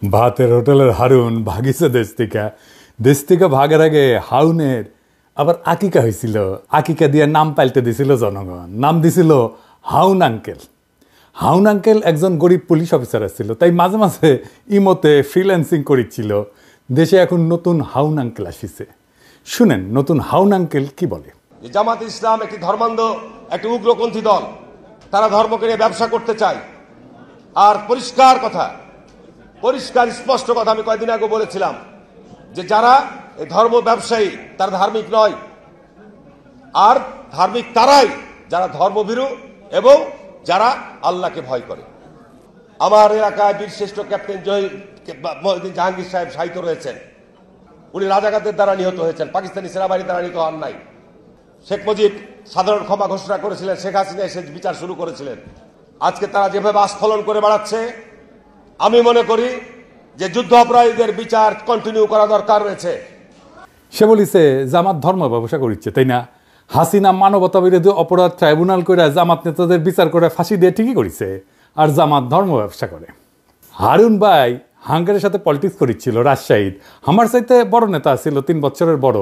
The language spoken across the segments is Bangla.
ভাতের হোটেলের হারুন ভাগিছে দেশ থেকে ভাগের আগে হাউনের আবার আকিকা হয়েছিল। আকিকা দিয়ে নাম পাল্টে দিছিল জনগণ, নাম দিছিল হাউন আঙ্কেল। হাউন আঙ্কেল একজন গরিব পুলিশ অফিসার ছিল, তাই মাঝে মাঝে ইমোতে ফ্রিল্যান্সিং করেছিল। দেশে এখন নতুন হাউন আঙ্কেল আসিছে। শুনেন নতুন হাউন আঙ্কেল কি বলে। জামাত ইসলাম একটি ধর্মান্ধ, একটি উগ্রপন্থী দল। তারা ধর্মকে নিয়ে ব্যবসা করতে চায়। আর পরিষ্কার স্পষ্ট কথা আমি কয়েকদিন আগে বলেছিলাম যে যারা এই ধর্ম ব্যবসায়ী তারা ধার্মিক নয়। আর ধার্মিক তারাই যারা ধর্মভীরু এবং যারা আল্লাহকে ভয় করে। আমার এলাকায় বীরশ্রেষ্ঠ ক্যাপ্টেন মহিউদ্দিন জাহাঙ্গীর সাহেব শাহিদ রয়েছেন। উনি রাজাকারদের দ্বারা নিহত হয়েছেন, পাকিস্তানি সেনাবাহিনীর দ্বারা নিহত হন নাই। শেখ মুজিব সাধারণ ক্ষমা ঘোষণা করেছিলেন, শেখ হাসিনা এসে বিচার শুরু করেছিলেন। আজকে তারা যেভাবে আস্ফলন করে বেড়াচ্ছে, আমি মনে করি যে যুদ্ধ অপরাধীদের বিচার কন্টিনিউ করা দরকার রয়েছে। সে বলিছে জামাত ধর্ম ব্যবসা করিচ্ছে, তাই না? হাসিনা মানবতা বিরোধী অপরাধ ট্রাইব্যুনাল করে জামাত নেতাদের বিচার করে ফাঁসি দিয়ে ঠিকই করেছে, আর জামাত ধর্ম ব্যবসা করে। হারুন ভাই হাঙ্গারের সাথে পলিটিক্স করিচ্ছিল রাজশাহীর। আমার চাইতে বড় নেতা ছিল, 3 বছরের বড়।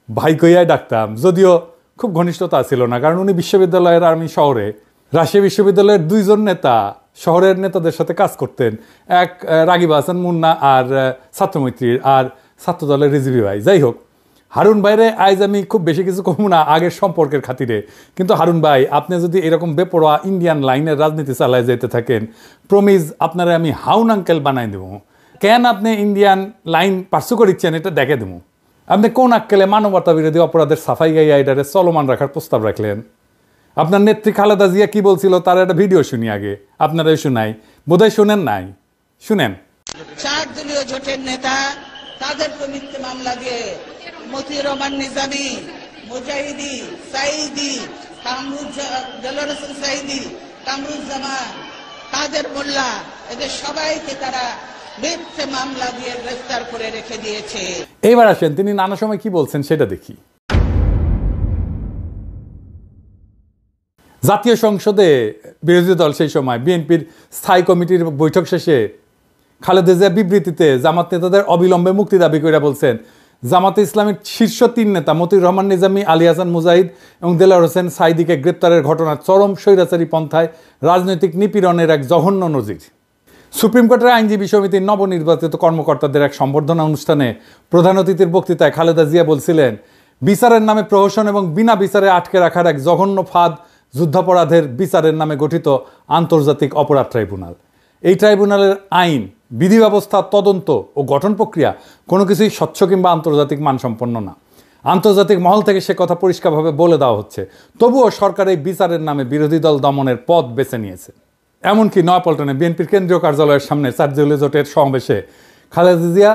ভাই কইয়াই ডাকতাম, যদিও খুব ঘনিষ্ঠতা ছিল না, কারণ উনি বিশ্ববিদ্যালয়ের আর আমি শহরে। রাজশাহী বিশ্ববিদ্যালয়ের 2 জন নেতা শহরের নেতাদের সাথে কাজ করতেন, এক রাগিব হাসান মুন্না আর ছাত্রমৈত্রীর, আর ছাত্রদলের রিজভি ভাই। যাই হোক, হারুন ভাইরে আজ আমি খুব বেশি কিছু কমু না আগের সম্পর্কের খাতিরে। কিন্তু হারুন ভাই, আপনি যদি এরকম বেপরোয়া ইন্ডিয়ান লাইনের রাজনীতি চালায় যেতে থাকেন, প্রমিজ আপনারা আমি হাউন আঙ্কেল বানাই দেবো। কেন আপনি ইন্ডিয়ান লাইন পার্সু করিচ্ছেন এটা দেখে দেবো। আপনি কোন আক্কেলে মানবতা বিরোধী অপরাধের সাফাই গাইয়া এটারে চলমান রাখার প্রস্তাব রাখলেন? আপনার নেত্রী খালেদা জিয়া কি বলছিল তার একটা ভিডিও শুনি আগে, আপনারাই শুনাই, বোধহয় শুনেন নাই, শুনেন। 4 দলীয় জোটের নেতা তাদেরকে মিথ্যে মামলা দিয়ে মতিউর রহমান নিজামী, মুজাহিদি, সাইদি, সাইদি, কামরুজ্জামান, কাদের মোল্লা, এদের সবাইকে তারা মিথ্যে মামলা দিয়ে গ্রেফতার করে রেখে দিয়েছে। এইবার আসেন তিনি নানা সময় কি বলছেন সেটা দেখি। জাতীয় সংসদে বিরোধী দল সেই সময় বিএনপির স্থায়ী কমিটির বৈঠক শেষে খালেদা জিয়া বিবৃতিতে জামাত নেতাদের অবিলম্বে মুক্তি দাবি করে বলছেন, জামাতে ইসলামের শীর্ষ 3 নেতা মতিউর রহমান নিজামী, আলী হাসান মুজাহিদ এবং দেলোয়ার হোসেন সাইদিকে গ্রেপ্তারের ঘটনা চরম স্বৈরাচারী পন্থায় রাজনৈতিক নিপীড়নের এক জঘন্য নজির। সুপ্রিম কোর্টের আইনজীবী সমিতির নবনির্বাচিত কর্মকর্তাদের এক সম্বর্ধনা অনুষ্ঠানে প্রধান অতিথির বক্তৃতায় খালেদা জিয়া বলছিলেন, বিচারের নামে প্রহসন এবং বিনা বিচারে আটকে রাখার এক জঘন্য ফাঁদ যুদ্ধাপরাধের বিচারের নামে গঠিত আন্তর্জাতিক অপরাধ ট্রাইব্যুনাল। এই ট্রাইব্যুনালের আইন, বিধি ব্যবস্থা, তদন্ত ও গঠন প্রক্রিয়া কোনো কিছুই স্বচ্ছ কিংবা আন্তর্জাতিক মানসম্পন্ন না। আন্তর্জাতিক মহল থেকে সে কথা পরিষ্কারভাবে বলে দেওয়া হচ্ছে। তবুও সরকার এই বিচারের নামে বিরোধী দল দমনের পথ বেছে নিয়েছে। এমনকি নয়াপল্টনে বিএনপির কেন্দ্রীয় কার্যালয়ের সামনে 4 দলীয় জোটের সমাবেশে খালেদা জিয়া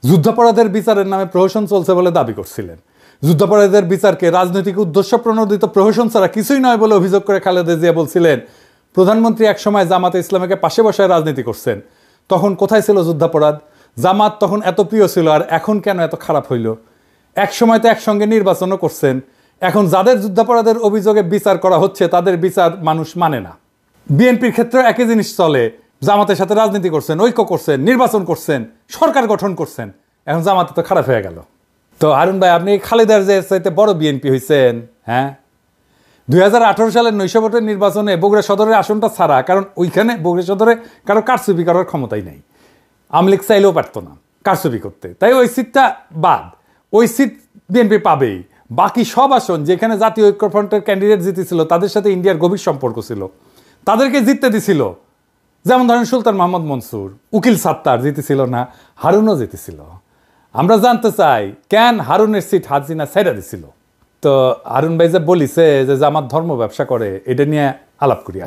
যুদ্ধাপরাধের বিচারের নামে প্রহসন চলছে বলে দাবি করছিলেন। যুদ্ধাপরাধীদের বিচারকে রাজনৈতিক উদ্দেশ্য প্রণোদিত প্রহসন ছাড়া কিছুই নয় বলে অভিযোগ করে খালেদা জিয়া বলছিলেন, প্রধানমন্ত্রী একসময় জামাতে ইসলামীকে পাশে বসায় রাজনীতি করছেন, তখন কোথায় ছিল যুদ্ধাপরাধ? জামাত তখন এত প্রিয় ছিল, আর এখন কেন এত খারাপ হইল? এক সময় তো একসঙ্গে নির্বাচনও করছেন। এখন যাদের যুদ্ধাপরাধের অভিযোগে বিচার করা হচ্ছে তাদের বিচার মানুষ মানে না। বিএনপির ক্ষেত্রে একই জিনিস চলে, জামাতের সাথে রাজনীতি করছেন, ঐক্য করছেন, নির্বাচন করছেন, সরকার গঠন করছেন, এখন জামাতে তো খারাপ হয়ে গেল। তো হারুন ভাই, আপনি খালেদার যে চাইতে বড় বিএনপি হয়েছেন। হ্যাঁ, 2018 সালের নৈশ ভোটের নির্বাচনে বগুড়া সদরের আসনটা ছাড়া, কারণ ওইখানে বগুড়া সদরে কারো কারচুপি করার ক্ষমতাই নেই, আওয়ামী লীগ চাইলেও পারতো না কারচুপি করতে, তাই ওই সিটটা বাদ। ওই সিট বিএনপি পাবেই। বাকি সব আসন যেখানে জাতীয় ঐক্যফ্রন্টের ক্যান্ডিডেট জিতেছিল, তাদের সাথে ইন্ডিয়ার গভীর সম্পর্ক ছিল, তাদেরকে জিততে দিছিল। যেমন ধরেন সুলতান মোহাম্মদ মনসুর, উকিল সাত্তার জিতেছিল না, হারুনও জিতেছিল। আমরা জানতে চাই কেন হারুনের সিট হাসিনা ছেড়ে দিছিল। তো হারুন ভাই যে বলিছে যে জামাত ধর্ম ব্যবসা করে, এটা নিয়ে আলাপ করি।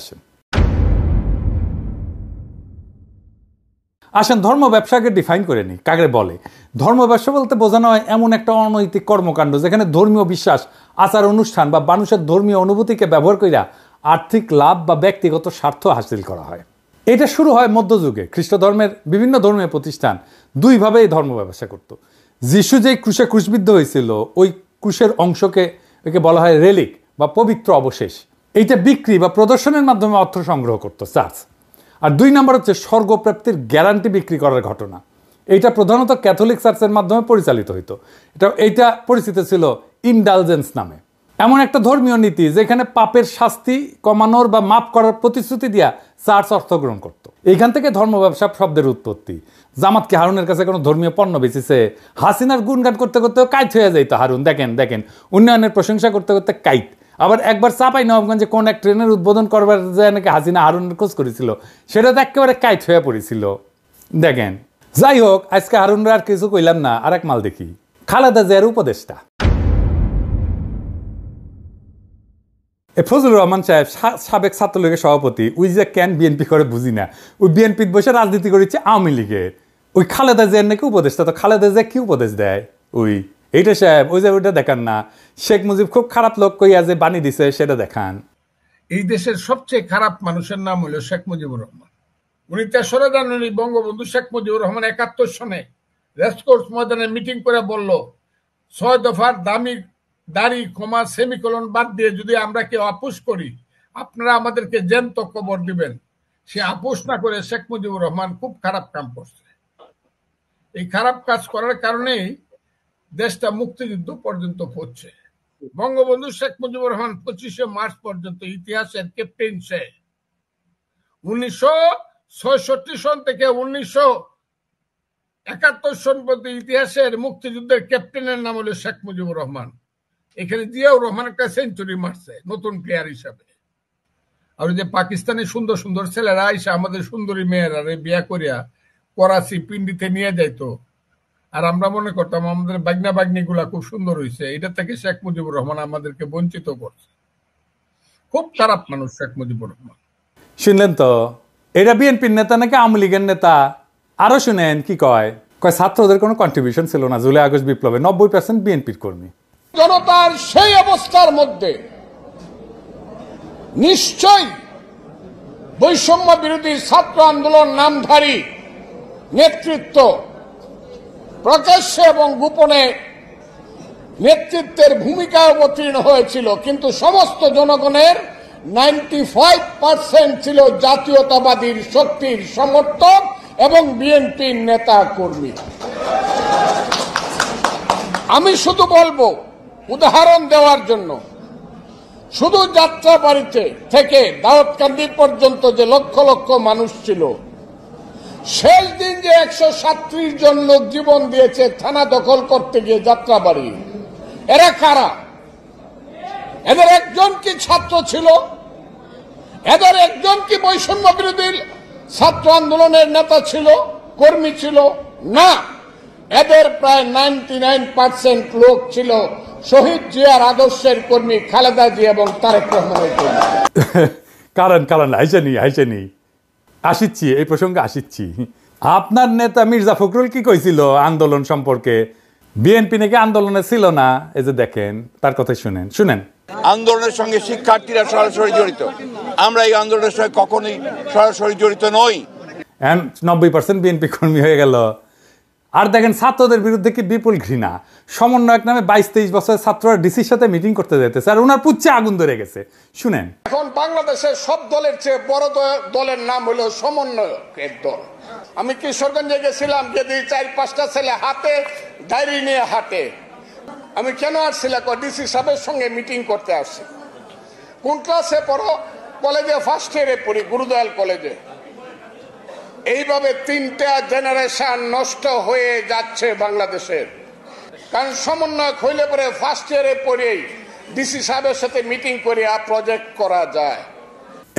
আসেন ধর্ম ব্যবসাকে ডিফাইন করে নি, কাকে বলে। ধর্ম ব্যবসা বলতে বোঝানো হয় এমন একটা অনৈতিক কর্মকাণ্ড যেখানে ধর্মীয় বিশ্বাস, আচার অনুষ্ঠান বা মানুষের ধর্মীয় অনুভূতিকে ব্যবহার কইরা আর্থিক লাভ বা ব্যক্তিগত স্বার্থ হাসিল করা হয়। এটা শুরু হয় মধ্যযুগে। খ্রিস্ট ধর্মের বিভিন্ন ধর্মীয় প্রতিষ্ঠান 2 ভাবে এই ধর্ম ব্যবসা করত। যিশু যেই ক্রুশে ক্রুশবিদ্ধ হয়েছিল, ওই ক্রুশের অংশকে বলা হয় রেলিক বা পবিত্র অবশেষ। এইটা বিক্রি বা প্রদর্শনের মাধ্যমে অর্থ সংগ্রহ করত চার্চ। আর 2 নম্বর হচ্ছে স্বর্গপ্রাপ্তির গ্যারান্টি বিক্রি করার ঘটনা। এইটা প্রধানত ক্যাথলিক চার্চের মাধ্যমে পরিচালিত হইতো। এইটা পরিচিত ছিল ইনডালজেন্স নামে। এমন একটা ধর্মীয় নীতি যেখানে পাপের শাস্তি কমানোর বা মাফ করার প্রতিশ্রুতি দিয়া চার্চ অর্থ গ্রহণ করতো। এইখান থেকে ধর্ম ব্যবসা শব্দের উৎপত্তি। জামাত কি হারুনের কাছে কোনো ধর্মীয় পণ্য বেচেছে? হাসিনার গুণগান করতে করতে কাইট হয়ে যাইতো হারুন। দেখেন উন্নয়নের প্রশংসা করতে করতে কাইট। আবার একবার চাঁপাইনবাবগঞ্জে কোন এক ট্রেনের উদ্বোধন করবার যায় নাকি হাসিনা হারুনের খোঁজ করেছিল, সেটা তো একেবারে কাইট হয়ে পড়েছিল। দেখেন, যাই হোক, আজকে হারুনরা আর কিছু কইলাম না, আরেক মাল দেখি। খালেদা জিয়ার উপদেষ্টা ফজলুর রহমান সাহেব, সাবেক ছাত্রলীগের সভাপতি, ওই যে কেন বিএনপি করে বুঝি না, ওই বিএনপির বসে রাজনীতি করেছে আওয়ামী লীগের। ওই খালেদা জিয়ার নাকি উপদেষ্টা। তো খালেদা জিয়া কি উপদেশ দেয়? এইটা সাহেব, ওই যে ওইটা দেখান না, শেখ মুজিব খুব খারাপ লোক কইয়া যে বাণী দিছে সেটা দেখান। এই দেশের সবচেয়ে খারাপ মানুষের নাম হলো শেখ মুজিবুর রহমান। উনি 3রা জানুয়ারি বঙ্গবন্ধু শেখ মুজিবুর রহমান 71 সনে রেসকোর্স ময়দানে মিটিং করে বলল, 6 দফার দাড়ি ক্ষমা সেমিকোলন বাদ দিয়ে যদি আমরা কেউ আপোষ করি, আপনারা আমাদেরকে জ্যান্ত কবর দিবেন। সে আপোষ না করে শেখ মুজিবুর রহমান খুব খারাপ কাম করছে। এই খারাপ কাজ করার কারণেই দেশটা মুক্তিযুদ্ধ পর্যন্ত পড়ছে। বঙ্গবন্ধু শেখ মুজিবুর রহমান 25শে মার্চ পর্যন্ত ইতিহাসের ক্যাপ্টেন সে। 1966 সন থেকে 1971 সন পর্যন্ত ইতিহাসের মুক্তিযুদ্ধের ক্যাপ্টেনের নাম হলো শেখ মুজিবুর রহমান। এখানে জিয়াউর রহমান একটা সেঞ্চুরি মারছে নতুন প্লেয়ার হিসাবে। আর যে পাকিস্তানি সুন্দর সুন্দর ছেলেরা আইসা আমাদের সুন্দরী মেয়েরা বিয়া করিয়া করাচি পিন্ডিতে নিয়ে যাইতো, আর আমরা মনে করতাম আমাদের বাগনা বাগনি গুলা খুব সুন্দর হয়েছে। এটা থেকে শেখ মুজিবুর রহমান আমাদেরকে বঞ্চিত করছে। খুব খারাপ মানুষ শেখ মুজিবুর রহমান। শুনলেন তো, এটা বিএনপির নেতা নাকি আওয়ামী লীগের নেতা? আরো শুনেন কি কয়। ছাত্রদের কোনো কন্ট্রিবিউশন ছিল না জুলাই আগস্ট বিপ্লবে, 90% বিএনপির কর্মী। জনতার সেই অবস্থার মধ্যে নিশ্চয়ই বৈষম্য বিরোধী ছাত্র আন্দোলন নামধারী নেতৃত্ব প্রকাশ্যে এবং গোপনে নেতৃত্বের ভূমিকা অবতীর্ণ হয়েছিল, কিন্তু সমস্ত জনগণের 95% ছিল জাতীয়তাবাদী শক্তির সমর্থক এবং বিএনপির নেতা কর্মী। আমি শুধু বলবো, উদাহরণ দেওয়ার জন্য, শুধু যাত্রাবাড়িতে থেকে দাউদকান্দি পর্যন্ত যে লক্ষ লক্ষ মানুষ ছিল, শেষ দিন যে 137 জন লোক জীবন দিয়েছে থানা দখল করতে গিয়ে যাত্রাবাড়ি, এরা কারা? এদের একজন কি ছাত্র ছিল? এদের একজন কি বৈষম্য বিরোধী ছাত্র আন্দোলনের নেতা ছিল, কর্মী ছিল? না, এদের প্রায় 99% লোক ছিল শহীদ জিয়ার আদর্শের কর্মী, খালেদা জিয়া এবং তারেক রহমানের কর্মী। কারণ হাইসানি আসিচ্ছি, এই প্রসঙ্গে আসিচ্ছি। আপনার নেতা মির্জা ফখরুল কি কইছিল আন্দোলন সম্পর্কে? বিএনপি নাকি আন্দোলনে ছিল না। এই যে দেখেন, তার কথা শুনেন। আন্দোলনের সঙ্গে শিক্ষার্থীরা সরাসরি জড়িত, আমরা এই আন্দোলনের সঙ্গে কখনোই সরাসরি জড়িত নই। 90% বিএনপি কর্মী হয়ে গেল। আর দেখেন, ছাত্রদের বিরুদ্ধে কি বিপুল ঘৃণা। সমন্বয়ক নামে 22-23 বছরের ছাত্ররা ডিসির সাথে মিটিং করতে যেতেছে, আর ওনার পুচ্ছে আগুন ধরে গেছে। শুনেন, এখন বাংলাদেশের সব দলের চেয়ে বড় দলের নাম হলো সমন্বয়কের দল। আমি কিশোরগঞ্জে গেছিলাম, যদি 4-5টা ছেলে হাতে ডায়েরি নিয়ে হাঁটে। আমি কেন আসছিলাম? ডিসি সাহেবের সঙ্গে মিটিং করতে আসছি। কোন ক্লাসে পড়ো? কলেজে ফার্স্ট ইয়ারে পড়ি, গুরুদয়াল কলেজে। এইভাবে 3টা জেনারেশন নষ্ট হয়ে যাচ্ছে বাংলাদেশের। কারণ সমন্বয়ক হইলে পরে ফার্স্ট ইয়ারে পড়েই ডিসি সাহেবের সাথে মিটিং করে প্রজেক্ট করা যায়।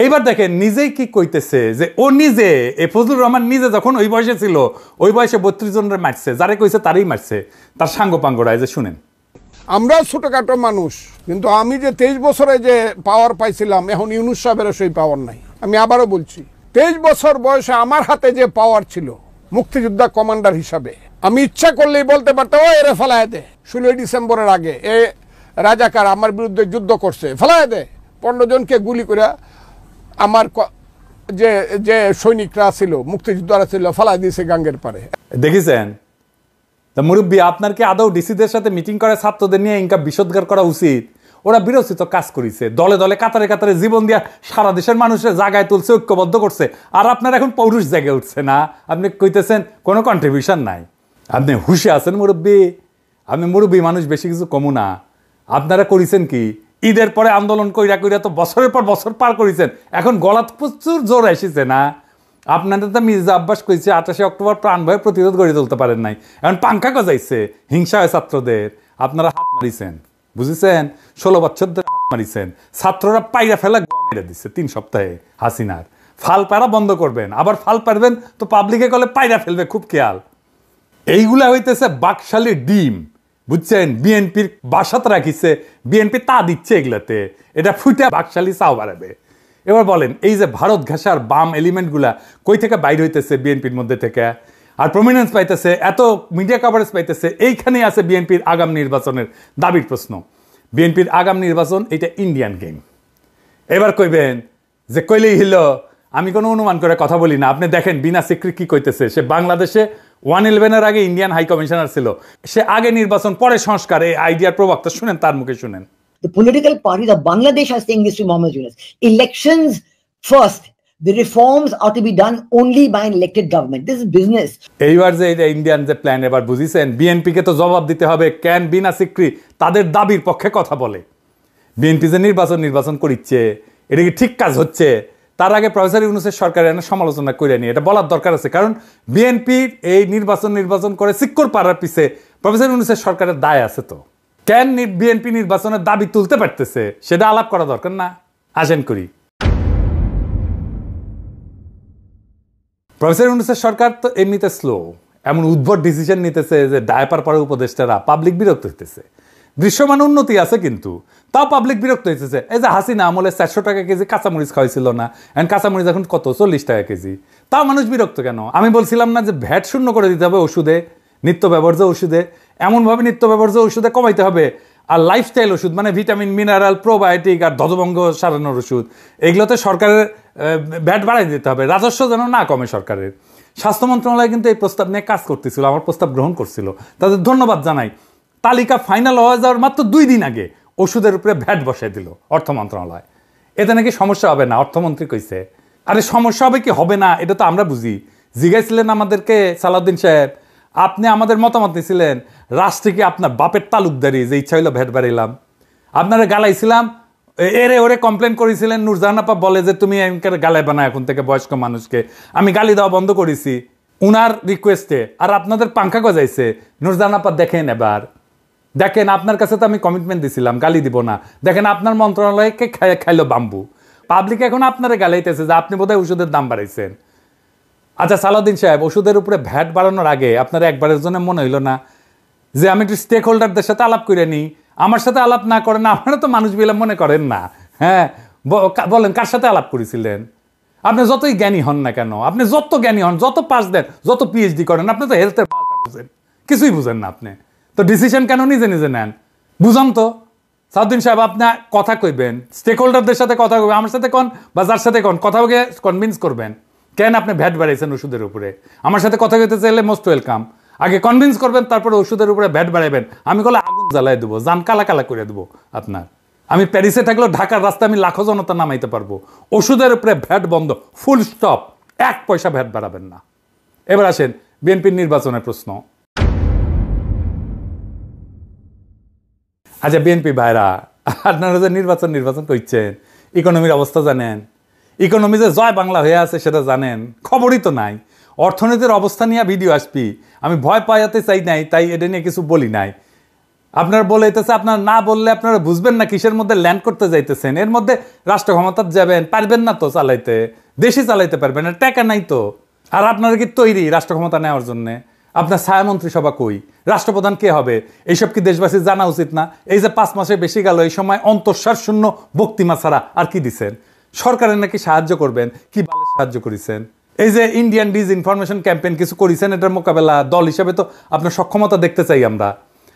এইবার দেখেন নিজেই কি কইতেছে, যে ও নিজে, ফজলুর রহমান নিজে যখন ওই বয়সে ছিল, ওই বয়সে 32 জনের মারছে, যারে কইছে তারই মারছে, তার সাঙ্গ পাঙ্গড়ায়। যে শুনেন, আমরা ছোটখাটো মানুষ, কিন্তু আমি যে 23 বছরে যে পাওয়ার পাইছিলাম, এখন ইউনূস সাহেবের সেই পাওয়ার নাই। আমি আবারও বলছি, 23 বছর বয়সে আমার হাতে যে পাওয়ার ছিল মুক্তিযোদ্ধা কমান্ডার হিসাবে, আমি ইচ্ছা করলেই বলতে পারতাম, ও এরে ফেলায় দে। 16 ডিসেম্বরের আগে এ রাজাকার আমার বিরুদ্ধে যুদ্ধ করছে, ফেলায় দে। 15 জনকে গুলি করে আমার যে সৈনিকরা ছিল, মুক্তিযোদ্ধারা ছিল, ফেলায় দিয়েছে গাঙ্গের পারে। দেখেছেন? তা মুরব্বী, আপনার কি আদৌ ডিসিদের সাথে মিটিং করে ছাত্রদের নিয়ে ইনকা বিষোদ্গার করা উচিত? ওরা বিরোচিত কাজ করেছে, দলে দলে কাতারে কাতারে জীবন দিয়া সারা দেশের মানুষের জায়গায় তুলছে, ঐক্যবদ্ধ করছে। আর আপনার এখন পৌরুষ জায়গায় উঠছে না, আপনি কইতেছেন কোনো কন্ট্রিবিউশন নাই। আপনি হুশে আছেন মুরব্বী, আপনি মুরব্বী মানুষ, বেশি কিছু কমু না। আপনারা করেছেন কি, ঈদের পরে আন্দোলন কইরা কইরা তো বছরের পর বছর পার করেছেন, এখন গলাত প্রচুর জোর এসেছে না? আপনাদের তো মির্জা আব্বাস কইছে 28 অক্টোবর প্রাণ ভয়ে প্রতিরোধ গড়ে তুলতে পারেন নাই, এখন পাঙ্খা গজাইছে, হিংসা হয় ছাত্রদের, আপনারা হাত মারিছেন, বুঝেছেন? 16 বছর ধরে হাত মারিছেন, ছাত্ররা পাইরা ফেলা মেরে দিচ্ছে 3 সপ্তাহে হাসিনার। ফাল পারা বন্ধ করবেন, আবার ফাল পারবেন তো পাবলিকে কলে পাইরা ফেলবে, খুব খেয়াল। এইগুলা হইতেছে বাকশালী ডিম, বুঝছেন? বিএনপির বাসাত রাখিছে, বিএনপি তা দিচ্ছে এগুলাতে, এটা ফুটে বাকশালী চাও বাড়াবে। এবার বলেন, এই যে ভারত ঘেঁষার বাম এলিমেন্টগুলা কই থেকে বাইর হইতেছে বিএনপির মধ্যে থেকে, আর প্রমিনেন্স পাইতেছে, এত মিডিয়া কভারেজ পাইতেছে, এইখানেই আছে বিএনপির আগাম নির্বাচনের দাবির প্রশ্ন। বিএনপির আগাম নির্বাচন এটা ইন্ডিয়ান গেম। এবার কইবেন যে কইলেই হইল, আমি কোনো অনুমান করে কথা বলি না। আপনি দেখেন বিনা সিক্রি কি কইতেছে, সে বাংলাদেশে 111-এর আগে ইন্ডিয়ান হাই কমিশনার ছিল, সে আগে নির্বাচন পরে সংস্কার, এই আইডিয়ার প্রবক্তা, শুনেন তার মুখে শুনেন। The political parties of Bangladesh are saying this to Mohammed Yunus. Elections first. The reforms are to be done only by an elected government. This is business. এইবার যে ইন্ডিয়ান যে প্ল্যান, এবার বুঝিছেন? বিএনপিকে তো জবাব দিতে হবে, কেন বিনা সিক্রি তাদের দাবির পক্ষে কথা বলে। বিএনপি যে নির্বাচন করিচ্ছে, এটা কি ঠিক কাজ হচ্ছে? তার আগে প্রফেসর ইউনূসের সরকারের সমালোচনা করে নিয়ে এটা বলার দরকার আছে, কারণ বিএনপির এই নির্বাচন করে সিক্কর পাড়ার পিছে প্রফেসর ইউনূসের সরকারের দায় আছে। তো কেন বিএনপি নির্বাচনের দাবি তুলতে পারতেছে সেটা আলাপ করা দরকার না? আসেন করি। প্রফেসর ইউনূসের সরকার তো এমনিতে স্লো, এমন উদ্ভট ডিসিশন নিতেছে যে ডায়াপার পরে উপদেষ্টারা, পাবলিক বিরক্ত হইতেছে। দৃশ্যমান উন্নতি আছে কিন্তু তাও পাবলিক বিরক্ত হইতেছে। এই যে হাসিনা আমলে 400 টাকা কেজি কাঁচামরিচ খাওয়াইছিল না, এখন কাঁচামরিচ এখন কত, 40 টাকা কেজি, তাও মানুষ বিরক্ত কেন? আমি বলছিলাম না যে ভ্যাট শূন্য করে দিতে হবে ওষুধে, নিত্য ব্যবহার্য ওষুধে, এমনভাবে নিত্য ব্যবহার্য ওষুধে কমাইতে হবে। আর লাইফস্টাইল ওষুধ মানে ভিটামিন, মিনারেল, প্রোবায়োটিক আর ধ্বজভঙ্গ সারানোর ওষুধ, এগুলোতে সরকারের ভ্যাট বাড়াই দিতে হবে, রাজস্ব যেন না কমে সরকারের। স্বাস্থ্য মন্ত্রণালয় কিন্তু এই প্রস্তাব নিয়ে কাজ করতেছিল, আমার প্রস্তাব গ্রহণ করছিল, তাদের ধন্যবাদ জানাই। তালিকা ফাইনাল হয়ে যাওয়ার মাত্র 2 দিন আগে ওষুধের উপরে ভ্যাট বসাই দিল অর্থ মন্ত্রণালয়। এতে নাকি সমস্যা হবে না, অর্থমন্ত্রী কইছে। আরে সমস্যা হবে কি হবে না এটা তো আমরা বুঝি। জিজ্ঞাসিলেন আমাদেরকে সালাউদ্দিন সাহেব, আপনি আমাদের মতামত নিয়েছিলেন, রাষ্ট্রে কি আপনার বাপের তালুকদারি যে ইচ্ছা হইলো ভ্যাট বাড়াইলাম? আপনারা গালাইছিলাম, এরে ওরে কমপ্লেন করেছিলেন। নূরজাহান আপা বলে যে তুমি গালাই বানা এখন থেকে বয়স্ক মানুষকে, আমি গালি দেওয়া বন্ধ করেছি উনার রিকোয়েস্টে, আর আপনাদের পাঙ্খা গজাইছে। নূরজাহান আপা দেখেন, এবার দেখেন, আপনার কাছে তো আমি কমিটমেন্ট দিছিলাম গালি দিব না, দেখেন আপনার মন্ত্রণালয়কে খাইলো বাম্বু। পাবলিক এখন আপনারা গালাইতেছে যে আপনি বোধহয় ওষুধের দাম বাড়াইছেন। আচ্ছা সালাউদ্দিন সাহেব, ওষুধের উপরে ভ্যাট বাড়ানোর আগে আপনার একবারের জন্য মনে হইল না যে আমি একটু স্টেক হোল্ডারদের সাথে আলাপ করে নিই? আমার সাথে আলাপ না করেন, আপনারা তো মানুষ বিলা মনে করেন না। হ্যাঁ বলেন, কার সাথে আলাপ করেছিলেন? আপনি যতই জ্ঞানী হন না কেন, আপনি যত জ্ঞানী হন, যত পাস দেন, যত পিএইচডি করেন, আপনি তো হেলথের বুঝেন, কিছুই বুঝেন না। আপনি তো ডিসিশন কেন নিজে নিজে নেন? বুঝান তো সাউদ্দিন সাহেব, আপনি কথা কইবেন, স্টেক হোল্ডারদের সাথে কথা কইবেন, আমার সাথে কোন বা যার সাথে কোন কথা বলে কনভিন্স করবেন কেন আপনি ভ্যাট বাড়াইছেন ওষুধের উপরে। আমার সাথে কথা কইতে চাইলে মোস্ট ওয়েলকাম, আগে কনভিন্স করবেন, তারপরে ওষুধের উপরে ভ্যাট বাড়াইবেন। আমি কলে আগুন জ্বালাই দেবো, জান কালা কালা করে দেবো আপনার। আমি প্যারিসে থাকলেও ঢাকার রাস্তায় আমি লাখো জনতা নামাইতে পারবো। ওষুধের উপরে ভ্যাট বন্ধ, ফুল স্টপ, 1 পয়সা ভ্যাট বাড়াবেন না। এবার আসেন বিএনপির নির্বাচনের প্রশ্ন। আচ্ছা বিএনপি ভাইরা, আপনারা যে নির্বাচন করছেন, ইকোনমির অবস্থা জানেন? ইকোনমি যে জয় বাংলা হয়ে আছে সেটা জানেন? খবরই তো নাই। অর্থনীতির অবস্থা নিয়ে ভিডিও আসবি, আমি ভয় পাইতে চাই নাই, তাই এটা নিয়ে কিছু বলি নাই। আপনারা বলেছে, আপনারা না বললে আপনারা বুঝবেন না কিসের মধ্যে ল্যান্ড করতে যাইতেছেন। এর মধ্যে রাষ্ট্র ক্ষমতা যাবেন, পারবেন না তো চালাইতে, দেশে চালাইতে পারবেন না, টাকা নাই তো। আর আপনারা কি তৈরি রাষ্ট্র ক্ষমতা নেওয়ার জন্যে? আপনার ছায়ামন্ত্রী সভা কই? রাষ্ট্রপ্রধান কে হবে? এইসব কি দেশবাসীর জানা উচিত না? এই যে 5 মাসে বেশি গেল, এই সময় অন্তঃসার শূন্য বক্তিমা ছাড়া আর কি দিচ্ছেন? সরকারের নাকি সাহায্য করবেন, কি ভালো সাহায্য করেছেন? এই যে ইন্ডিয়ান ডিসইনফরমেশন ক্যাম্পেইন কিছু করেছেন, এটার মোকাবেলা দল হিসেবে তো আপনার সক্ষমতা দেখতে চাই আমরা।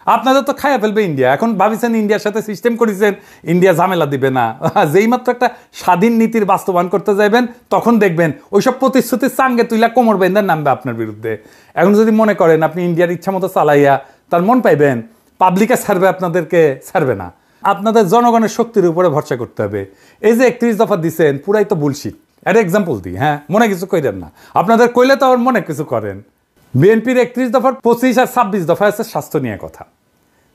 আপনাদের তো খাইয়া ফেলবে ইন্ডিয়া। এখন ভাবিছেন ইন্ডিয়ার সাথে সিস্টেম করেছেন, ইন্ডিয়া ঝামেলা দিবে না। যেই মাত্র একটা স্বাধীন নীতির বাস্তবায়ন করতে যাইবেন, তখন দেখবেন ওইসব প্রতিশ্রুতির চাঙ্গে তুইলা কোমর বেঁধে নামবে আপনার বিরুদ্ধে। এখন যদি মনে করেন আপনি ইন্ডিয়ার ইচ্ছা মতো চালাইয়া তার মন পাইবেন, পাবলিকে ছাড়বে, আপনাদেরকে ছাড়বে না। আপনাদের জনগণের শক্তির উপরে ভরসা করতে হবে। এই যে 31 দফা দিচ্ছেন পুরাই তো বুলশিট। একটা এক্সাম্পল দিই, হ্যাঁ, মনে কিছু কইরেন না, আপনাদের কইলে তো আবার মনে কিছু করেন। বিএনপির 31 দফার 25 আর 26 দফা আছে স্বাস্থ্য নিয়ে কথা।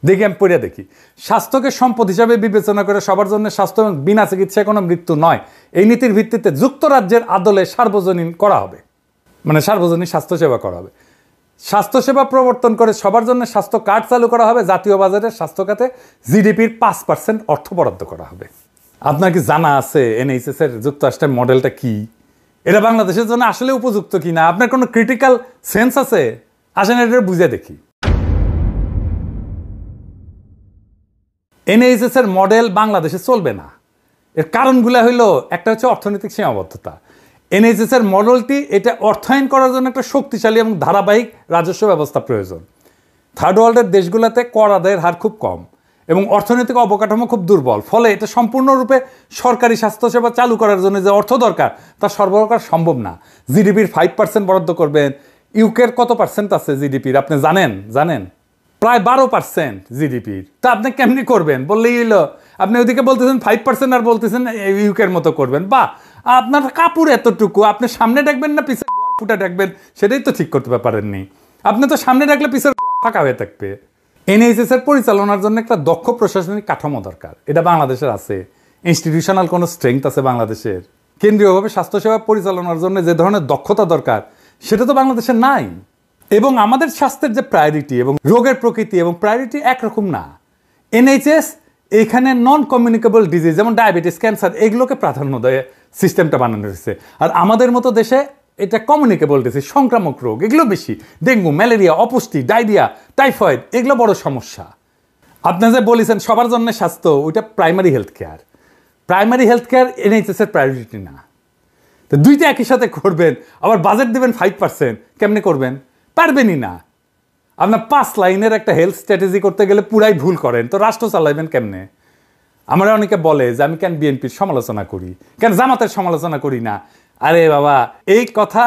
দেখি আমি পড়ে দেখি, স্বাস্থ্যকে সম্পদ হিসাবে বিবেচনা করে সবার জন্য স্বাস্থ্য এবং বিনা চিকিৎসায় কোনো মৃত্যু নয়, এই নীতির ভিত্তিতে যুক্তরাজ্যের আদলে সার্বজনীন করা হবে, মানে সার্বজনীন স্বাস্থ্যসেবা করা হবে। স্বাস্থ্যসেবা প্রবর্তন করে সবার জন্য স্বাস্থ্য কার্ড চালু করা হবে। জাতীয় বাজেটে স্বাস্থ্য খাতে জিডিপির 5% অর্থ বরাদ্দ করা হবে। আপনার কি জানা আছে এনএইচএস এর যুক্তরাষ্ট্রের মডেলটা কি? এটা বাংলাদেশের জন্য আসলে উপযুক্ত কিনা? আপনার কোনো ক্রিটিক্যাল সেন্স আছে? আসেন এটা বুঝে দেখি। এনএইচএস এর মডেল বাংলাদেশে চলবে না। এর কারণগুলো হইলো, একটা হচ্ছে অর্থনৈতিক সীমাবদ্ধতা। এনএইচএস এর মডেলটি এটা অর্থায়ন করার জন্য একটা শক্তিশালী এবং ধারাবাহিক রাজস্ব ব্যবস্থা প্রয়োজন। থার্ড ওয়ার্ল্ডের দেশগুলোতে কর আদায়ের হার খুব কম এবং অর্থনৈতিক অবকাঠামো খুব দুর্বল, ফলে এটা সম্পূর্ণরূপে সরকারি স্বাস্থ্যসেবা চালু করার জন্য যে অর্থ দরকার তা সরবরাহ করা সম্ভব না। জিডিপির 5% বরাদ্দ করবেন। ইউকের কত পার্সেন্ট আছে জিডিপির আপনি জানেন? প্রায় 12% জিডিপির। তা আপনি কেমনি করবেন? বললেই হইলো। আপনি ওইদিকে বলতেছেন 5% আর বলতেছেন ইউকের মতো করবেন। বা আপনার কাপড় এতটুকু, আপনি সামনে ডাকবেন না পিছের ফুটা ডাকবেন, সেটাই তো ঠিক করতে পারেননি। আপনি তো সামনে ডাকলে পিছের ফাঁকা হয়ে থাকবে। এনএইচএস এর পরিচালনার জন্য একটা দক্ষ প্রশাসনিক কাঠামো দরকার। এটা বাংলাদেশের আছে। ইনস্টিটিউশনাল কোনো স্ট্রেংথ আছে বাংলাদেশের? কেন্দ্রীয়ভাবে স্বাস্থ্যসেবা পরিচালনার জন্য যে ধরনের দক্ষতা দরকার সেটা তো বাংলাদেশের নাই। এবং আমাদের স্বাস্থ্যের যে প্রায়োরিটি এবং রোগের প্রকৃতি এবং প্রায়োরিটি একরকম না। এনএইচএস এখানে নন কমিউনিকেবল ডিজিজ যেমন ডায়াবেটিস, ক্যান্সার, এগুলোকে প্রাধান্য দেয় সিস্টেমটা বানানো হয়েছে। আর আমাদের মতো দেশে এটা কমিউনিকেবল ডিজিজ, সংক্রামক রোগ, এগুলো বেশি। ডেঙ্গু, ম্যালেরিয়া, অপুষ্টি, ডায়রিয়া, টাইফয়েড, এগুলো বড় সমস্যা। আপনি যে বলেছেন সবার জন্য স্বাস্থ্য, ওইটা primary health care. Primary health care NHS এর প্রায়োরিটি না। তো দুইটা একই সাথে করবেন, আবার বাজেট দেবেন 5%, কেমনে করবেন? পারবেনই না। আপনার 5 লাইনের একটা হেলথ স্ট্র্যাটেজি করতে গেলে পুরাই ভুল করেন, তো রাষ্ট্র চালাইবেন কেমনে? আমরা অনেকে বলে যে আমি কেন বিএনপির সমালোচনা করি, কেন জামাতের সমালোচনা করি না। আরে বাবা, এই কথা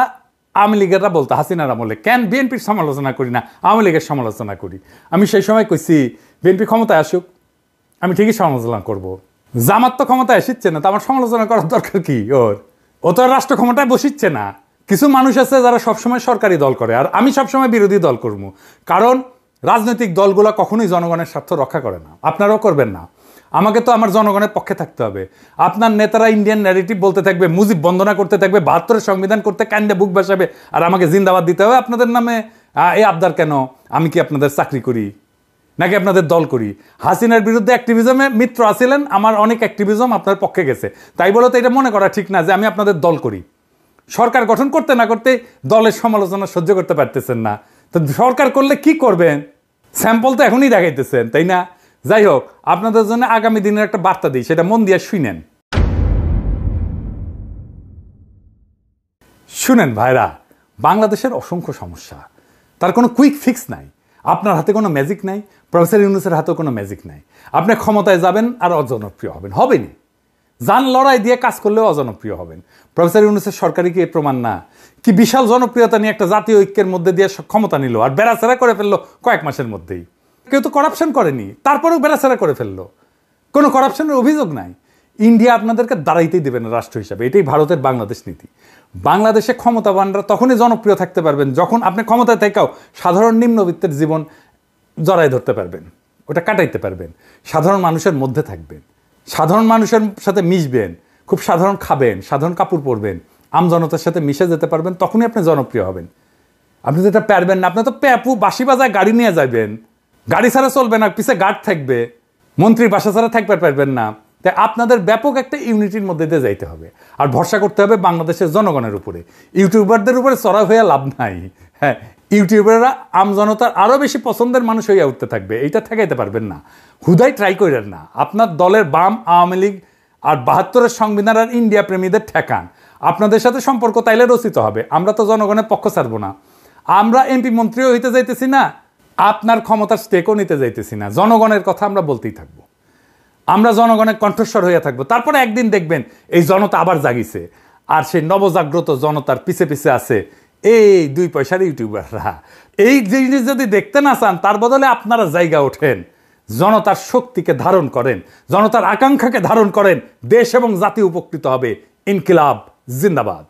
আওয়ামী লীগেররা বলতো হাসিনার আমলে, কেন বিএনপির সমালোচনা করি না, আওয়ামী লীগের সমালোচনা করি। আমি সেই সময় কইছি বিএনপি ক্ষমতায় আসুক, আমি ঠিকই সমালোচনা করব। জামাত তো ক্ষমতায় আসিচ্ছে না, তো আমার সমালোচনা করার দরকার কি? ও তো রাষ্ট্র ক্ষমতায় বসিচ্ছে না। কিছু মানুষ আছে যারা সবসময় সরকারি দল করে, আর আমি সবসময় বিরোধী দল করবো। কারণ রাজনৈতিক দলগুলো কখনোই জনগণের স্বার্থ রক্ষা করে না, আপনারাও করবেন না। আমাকে তো আমার জনগণের পক্ষে থাকতে হবে। আপনার নেতারা ইন্ডিয়ান ন্যারেটিভ বলতে থাকবে, মুজিব বন্দনা করতে থাকবে, 72-এর সংবিধান করতে কান্দে বুক বাসাবে, আর আমাকে জিন্দাবাদ দিতে হবে আপনাদের নামে। এই আবদার কেন? আমি কি আপনাদের চাকরি করি নাকি আপনাদের দল করি? হাসিনার বিরুদ্ধে অ্যাক্টিভিজমে মিত্র আছিলেন, আমার অনেক অ্যাক্টিভিজম আপনার পক্ষে গেছে, তাই বলে তো এটা মনে করা ঠিক না যে আমি আপনাদের দল করি। সরকার গঠন করতে না করতে দলের সমালোচনা সহ্য করতে পারতেছেন না, তো সরকার করলে কি করবেন? স্যাম্পল তো এখনই দেখাইতেছেন, তাই না? যাই হোক, আপনাদের জন্য আগামী দিনের একটা বার্তা দিই, সেটা মন দিয়ে শুনেন ভাইরা। বাংলাদেশের অসংখ্য সমস্যা, তার কোনো কুইক ফিক্স নাই। আপনার হাতে কোনো ম্যাজিক নাই, প্রফেসর ইউনূসের হাতেও কোনো ম্যাজিক নাই। আপনি ক্ষমতায় যাবেন আর অজনপ্রিয় হবেনই। জান লড়াই দিয়ে কাজ করলেও অজনপ্রিয় হবেন। প্রফেসর ইউনূসের সরকারি কি প্রমাণ না? কি বিশাল জনপ্রিয়তা নিয়ে একটা জাতীয় ঐক্যের মধ্যে দিয়ে ক্ষমতা নিল, আর বেড়াচেরা করে ফেললো কয়েক মাসের মধ্যেই। কেউ তো করাপশন করেনি, তারপরেও বেড়াচেরা করে ফেললো, কোনো করাপশনের অভিযোগ নাই। ইন্ডিয়া আপনাদেরকে দাঁড়াইতেই দেবে না রাষ্ট্র হিসাবে, এটাই ভারতের বাংলাদেশ নীতি। বাংলাদেশে ক্ষমতাবানরা তখনই জনপ্রিয় থাকতে পারবেন যখন আপনি ক্ষমতায় থেকেও সাধারণ নিম্নবিত্তের জীবন জড়াই ধরতে পারবেন, ওটা কাটাইতে পারবেন, সাধারণ মানুষের মধ্যে থাকবেন, সাধারণ মানুষের সাথে মিশবেন, খুব সাধারণ খাবেন, সাধারণ কাপড় পরবেন, আমজনতার সাথে মিশে যেতে পারবেন, তখনই আপনি জনপ্রিয় হবেন। আপনি তো এটা পারবেন না, আপনি তো প্যাপু বাঁশি বাজায় গাড়ি নিয়ে যাবেন, গাড়ি ছাড়া চলবে না, পিছে গার্ড থাকবে, মন্ত্রীর বাসা ছাড়া থাকতে পারবেন না। তাই আপনাদের ব্যাপক একটা ইউনিটির মধ্যে দিয়ে যাইতে হবে, আর ভরসা করতে হবে বাংলাদেশের জনগণের উপরে। ইউটিউবারদের উপরে চড়া হয়ে লাভ নাই। হ্যাঁ, ইউটিউবাররা আমজনতার আরও বেশি পছন্দের মানুষ হইয়া উঠতে থাকবে, এইটা ঠেকাইতে পারবেন না। হুদাই ট্রাই করেন না। আপনার দলের বাম, আওয়ামী লীগ আর 72-এর সংবিধান আর ইন্ডিয়া প্রেমীদের ঠেকান। আপনাদের সাথে সম্পর্ক তাইলে রচিত হবে। আমরা তো জনগণের পক্ষ ছাড়বো না। আমরা এমপি মন্ত্রীও হইতে যাইতেছি না, আপনার ক্ষমতার স্টেকও নিতে যাইতেছি না। জনগণের কথা আমরা বলতেই থাকবো, আমরা জনগণের কণ্ঠস্বর হইয়া থাকবো। তারপরে একদিন দেখবেন এই জনতা আবার জাগিছে, আর সেই নবজাগ্রত জনতার পিছে পিছে আছে এই 2 পয়সার ইউটিউবাররা। এই জিনিস যদি দেখতে না চান, তার বদলে আপনারা জায়গা ওঠেন, জনতার শক্তিকে ধারণ করেন, জনতার আকাঙ্ক্ষাকে ধারণ করেন, দেশ এবং জাতি উপকৃত হবে। ইনকিলাব জিন্দাবাদ।